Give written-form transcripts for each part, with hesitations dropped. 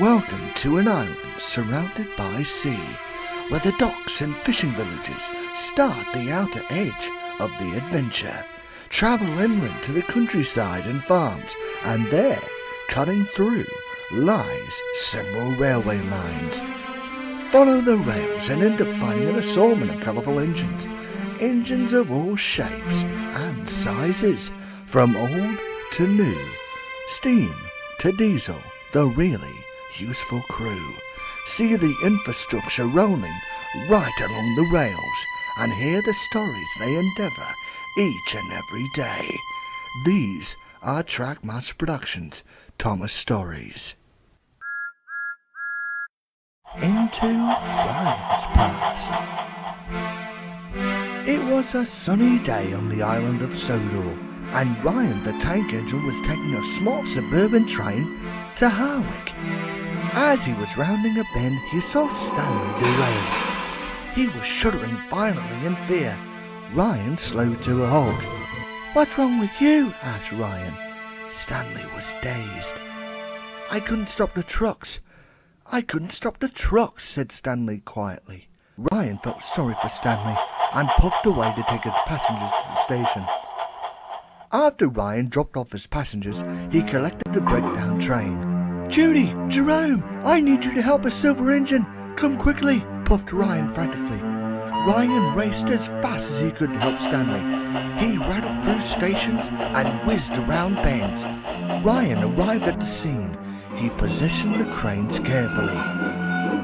Welcome to an island surrounded by sea, where the docks and fishing villages start the outer edge of the adventure. Travel inland to the countryside and farms, and there, cutting through, lies several railway lines. Follow the rails and end up finding an assortment of colourful engines. Engines of all shapes and sizes, from old to new, steam to diesel, the really useful crew. See the infrastructure rolling right along the rails and hear the stories they endeavour each and every day. These are Trackmaster Productions' Thomas Stories. Into Ryan's past. It was a sunny day on the island of Sodor, and Ryan the tank engine was taking a small suburban train to Harwick. As he was rounding a bend, he saw Stanley derail. He was shuddering violently in fear. Ryan slowed to a halt. "What's wrong with you?" asked Ryan. Stanley was dazed. I couldn't stop the trucks, said Stanley quietly. Ryan felt sorry for Stanley and puffed away to take his passengers to the station. After Ryan dropped off his passengers, he collected the breakdown train. "Judy, Jerome, I need you to help a silver engine. Come quickly," puffed Ryan frantically. Ryan raced as fast as he could to help Stanley. He rattled through stations and whizzed around bends. Ryan arrived at the scene. He positioned the cranes carefully.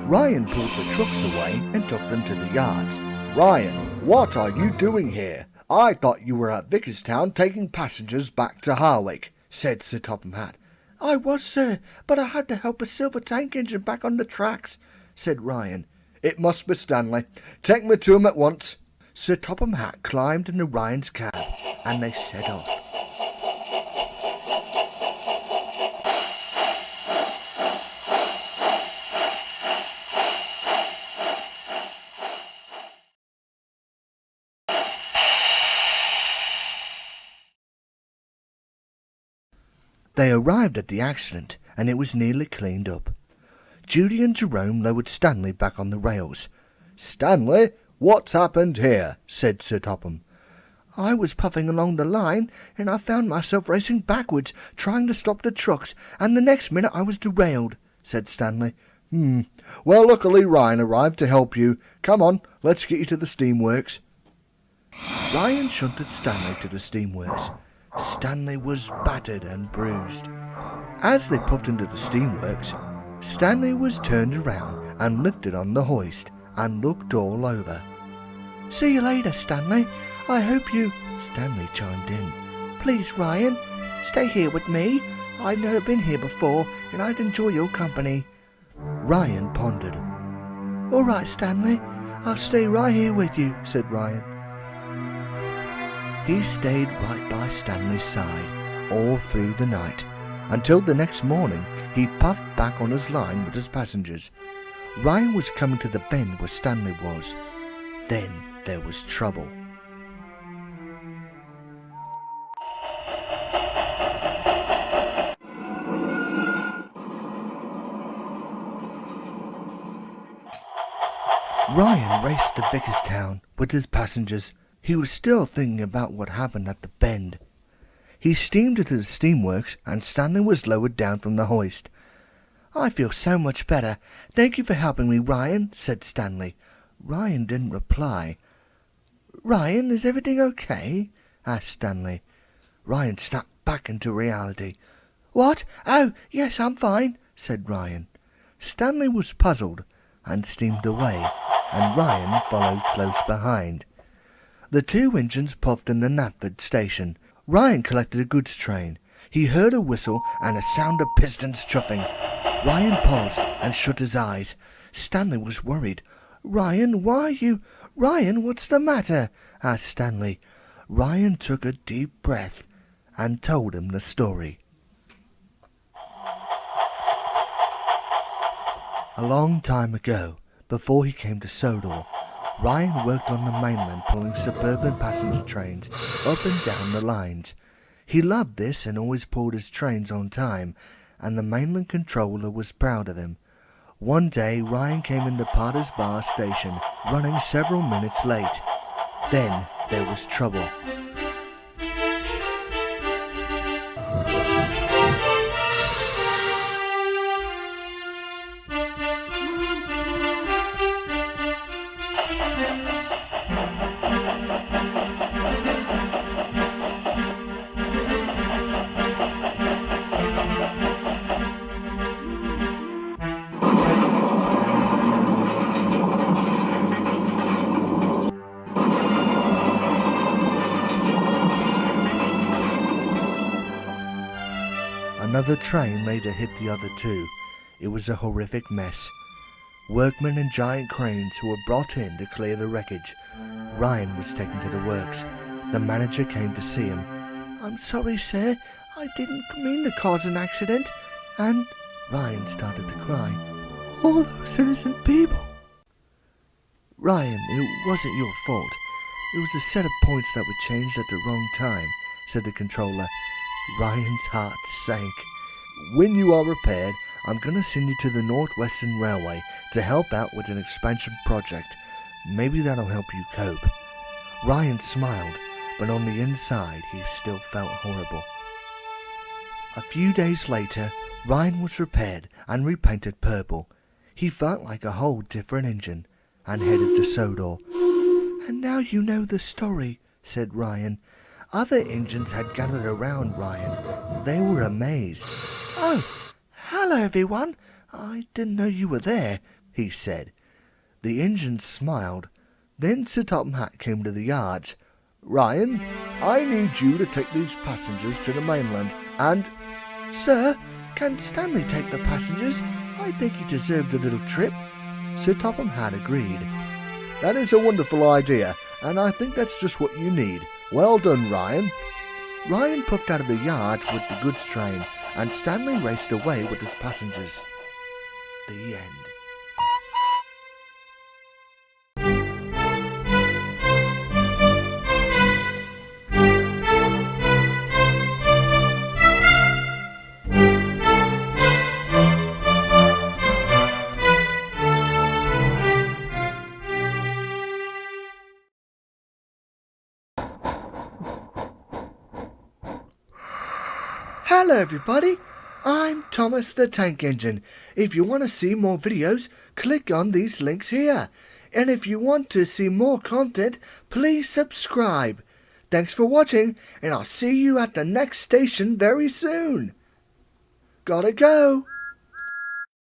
Ryan pulled the trucks away and took them to the yards. "Ryan, what are you doing here? I thought you were at Vickerstown taking passengers back to Harwick," said Sir Topham Hatt. "I was, sir, but I had to help a silver tank engine back on the tracks," said Ryan. "It must be Stanley. Take me to him at once." Sir Topham Hatt climbed into Ryan's cab, and they set off. They arrived at the accident, and it was nearly cleaned up. Judy and Jerome lowered Stanley back on the rails. "Stanley, what's happened here?" said Sir Topham. "I was puffing along the line, and I found myself racing backwards, trying to stop the trucks, and the next minute I was derailed," said Stanley. Well, luckily Ryan arrived to help you. Come on, let's get you to the steamworks." Ryan shunted Stanley to the steamworks. Stanley was battered and bruised. As they puffed into the steamworks, Stanley was turned around and lifted on the hoist and looked all over. "See you later, Stanley. I hope you—" Stanley chimed in. "Please, Ryan, stay here with me. I've never been here before, and I'd enjoy your company." Ryan pondered. "All right, Stanley, I'll stay right here with you," said Ryan. He stayed right by Stanley's side all through the night, until the next morning he puffed back on his line with his passengers. Ryan was coming to the bend where Stanley was. Then there was trouble. Ryan raced to Vickerstown with his passengers. He was still thinking about what happened at the bend. He steamed into the steamworks, and Stanley was lowered down from the hoist. "I feel so much better. Thank you for helping me, Ryan," said Stanley. Ryan didn't reply. "Ryan, is everything okay?" asked Stanley. Ryan snapped back into reality. "What? Oh, yes, I'm fine," said Ryan. Stanley was puzzled and steamed away, and Ryan followed close behind. The two engines puffed in the Knapford station. Ryan collected a goods train. He heard a whistle and a sound of pistons chuffing. Ryan paused and shut his eyes. Stanley was worried. "Ryan, why are you—" "Ryan, what's the matter?" asked Stanley. Ryan took a deep breath and told him the story. A long time ago, before he came to Sodor, Ryan worked on the mainland pulling suburban passenger trains up and down the lines. He loved this and always pulled his trains on time, and the mainland controller was proud of him. One day Ryan came into Potter's Bar station, running several minutes late. Then there was trouble. Another train later hit the other two. It was a horrific mess. Workmen and giant cranes who were brought in to clear the wreckage. Ryan was taken to the works. The manager came to see him. "I'm sorry, sir. I didn't mean to cause an accident." And Ryan started to cry. "All those innocent people." "Ryan, it wasn't your fault. It was a set of points that were changed at the wrong time," said the controller. Ryan's heart sank. "When you are repaired, I'm going to send you to the Northwestern Railway to help out with an expansion project. Maybe that'll help you cope." Ryan smiled, but on the inside he still felt horrible. A few days later, Ryan was repaired and repainted purple. He felt like a whole different engine and headed to Sodor. "And now you know the story," said Ryan. Other engines had gathered around Ryan. They were amazed. "Oh, hello everyone. I didn't know you were there," he said. The engines smiled. Then Sir Topham Hatt came to the yards. "Ryan, I need you to take these passengers to the mainland and—" "Sir, can Stanley take the passengers? I think he deserved a little trip." Sir Topham Hatt agreed. "That is a wonderful idea, and I think that's just what you need. Well done, Ryan." Ryan puffed out of the yard with the goods train, and Stanley raced away with his passengers. The end. Hello everybody, I'm Thomas the Tank Engine. If you want to see more videos, click on these links here. And if you want to see more content, please subscribe. Thanks for watching, and I'll see you at the next station very soon. Gotta go.